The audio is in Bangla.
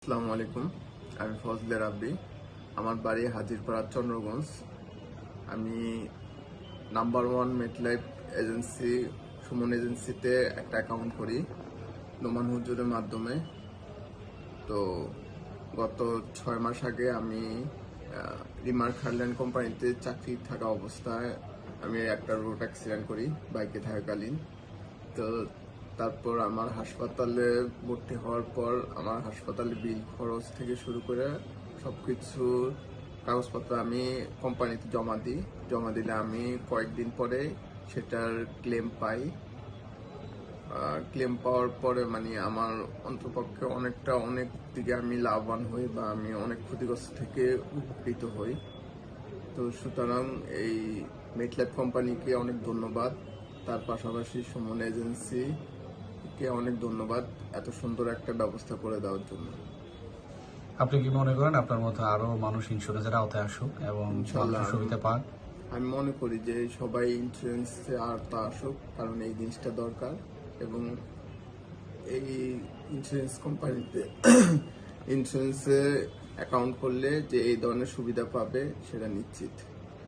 আসসালামু আলাইকুম। আমি ফজলে রাব্বি। আমার বাড়ি হাজিরপাড়া চন্দ্রগঞ্জ। আমি নাম্বার 1 মেটলাইফ এজেন্সি সুমন এজেন্সিতে একটা অ্যাকাউন্ট করি নোমান হুজুরের মাধ্যমে। তো গত 6 মাস আগে আমি রিমার্ক হারল্যান্ড কোম্পানিতে চাকরি থাকা অবস্থায় আমি একটা রোড অ্যাক্সিডেন্ট করি বাইকে থাকাকালীন। তো তারপর আমার হাসপাতালে ভর্তি হওয়ার পর আমার হাসপাতালে বিল খরচ থেকে শুরু করে সবকিছু কাগজপত্র আমি কোম্পানিতে জমা দিলে আমি কয়েকদিন পরে সেটার ক্লেম পাই। ক্লেম পাওয়ার পরে মানে আমার অন্তপক্ষে অনেক দিকে আমি লাভবান হই বা আমি অনেক ক্ষতিগ্রস্ত থেকে উপকৃত হই। তো সুতরাং এই মেটলাইফ কোম্পানিকে অনেক ধন্যবাদ, তার পাশাপাশি সুমন এজেন্সিকে অনেক ধন্যবাদ এত সুন্দর একটা ব্যবস্থা করে দেওয়ার জন্য। আপনি কি মনে করেন আপনার মতো আরো মানুষ ইন্স্যুরেন্সের আওতায় আসুক এবং ইনশাল্লাহ সুবিধা পাক? আমি মনে করি যে সবাই ইন্স্যুরেন্সে আওতা আসুক, কারণ এই জিনিসটা দরকার এবং এই ইন্স্যুরেন্স কোম্পানিতে ইন্স্যুরেন্সে অ্যাকাউন্ট করলে যে এই ধরনের সুবিধা পাবে সেটা নিশ্চিত।